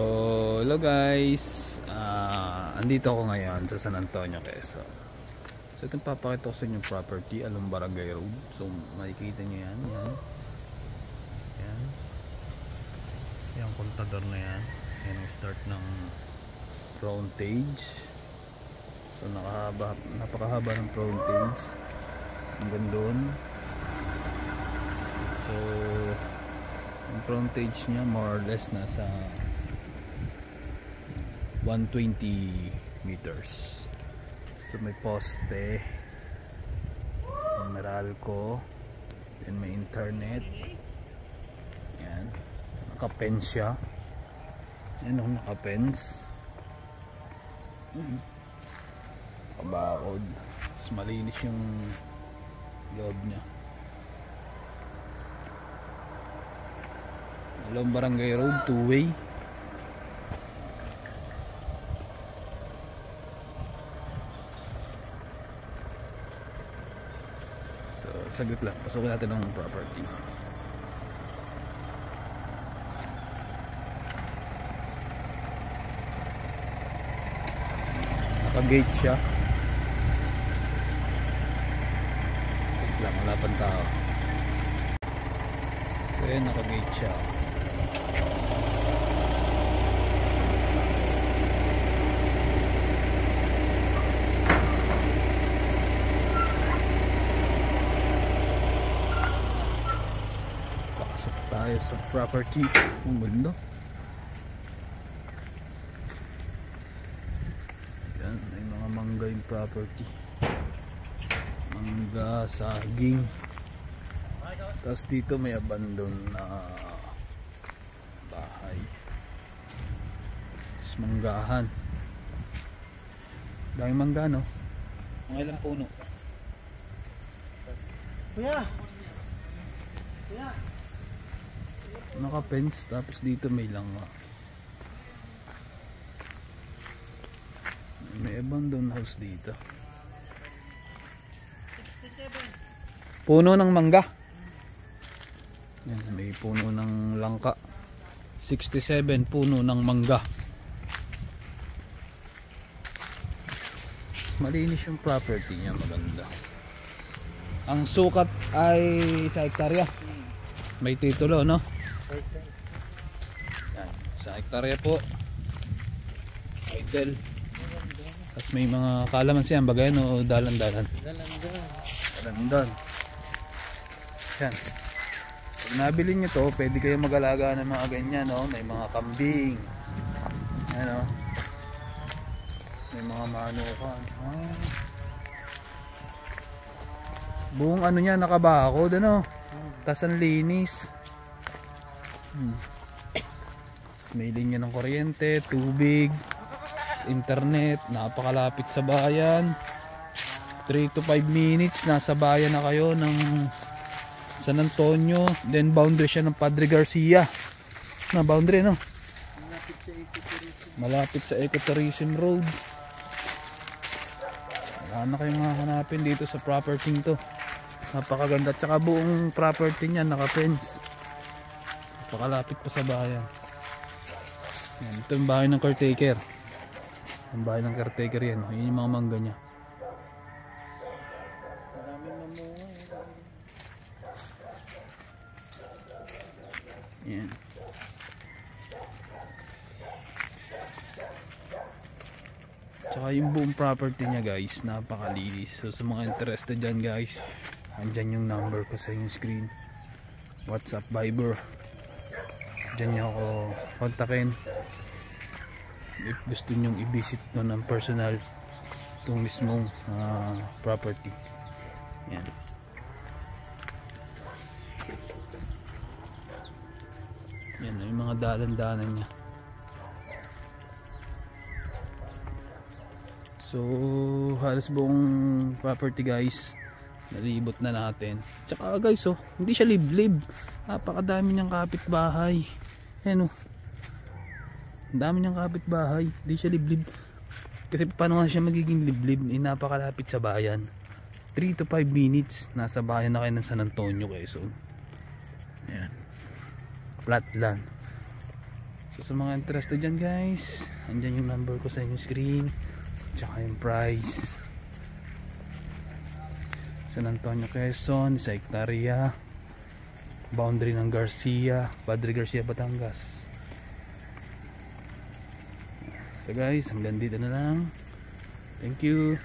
So, hello guys, andito ako ngayon sa San Antonio, Quezon. So ito papakita ko sa inyo property along Barangay Road. So makikita nyo yan, yan kontador na yan. Yan ang start ng frontage. So napakahaba ng frontage hanggang doon. So ang frontage nya more or less nasa 120 meters. So may poste, may Meralco, then may internet. Yan, naka-fence siya. Yan ang naka-fence. Kabakod. Mas malinis yung loob nya. Along Barangay Road, 2-way. So, saglit lang. Pasukin natin ang property. Naka-gate siya. Saglit lang, wala pang tao. So, yan, naka-gate siya. Tayo sa property ng mundo. Yan, may mga mangga yung property. Mangga, saging. Tapos dito may abandon na bahay. Tapos manggahan. Daming mangga, no? Mga ilang puno. Kuya! Kuya! Naka-fence, tapos dito may langga. May abandoned house dito. 67. Puno ng mangga. Yan, may puno ng langka. 67 puno ng mangga. Malinis yung property niya, maganda. Ang sukat ay sa hektarya. May titulo, no? Yan, sa hektarya po. Title. Tapos may mga kalamansi yan, bagay no, dalan-dalan. Dalan-dalan. Yan. Pag nabili nyo to, pwede kayo mag-alaga ng mga ganyan, no? May mga kambing. Yan, no? Tapos may mga manukan. Buong ano niya, nakabakod, ano? Tapos ang linis. May linya ng kuryente, tubig, internet, napakalapit sa bayan. 3 to 5 minutes nasa bayan na kayo ng San Antonio. Then boundary siya ng Padre Garcia na boundary, no? Malapit sa Ecotourism Road. Wala na kayong hahanapin dito sa property to. Napakaganda, tsaka buong property niya naka-fence. Napakalapit pa sa bayan. Yan, ito yung bahay ng caretaker. Ang bahay ng caretaker yan. Yun yung mga mangga niya. Yan. Tsaka yung buong property niya guys, napakalinis. So sa mga interested dyan guys, andyan yung number ko sa yung screen. WhatsApp, Viber. Diyan nyo ako kontakin if gusto nyong i-visit no ng personal itong mismong property. Yan. Yan yung mga dalan-dalan niya. So halos buong property guys nalibot na natin. Tsaka guys, oh, hindi siya liblib. Napakadami niyang kapitbahay. Ayan, oh. Ang dami niyang kapitbahay. Hindi siya liblib. Kasi paano nga siya magiging liblib? Napakalapit sa bayan. 3 to 5 minutes nasa bayan na kayo ng San Antonio, Quezon. Ayan. Flat land. So sa mga interested dyan guys, andyan yung number ko sa inyong screen, tsaka yung price. San Antonio, Quezon, sa Hectaria, boundary ng Garcia, Padre Garcia, Batangas. So guys, hanggang dito na lang. Thank you.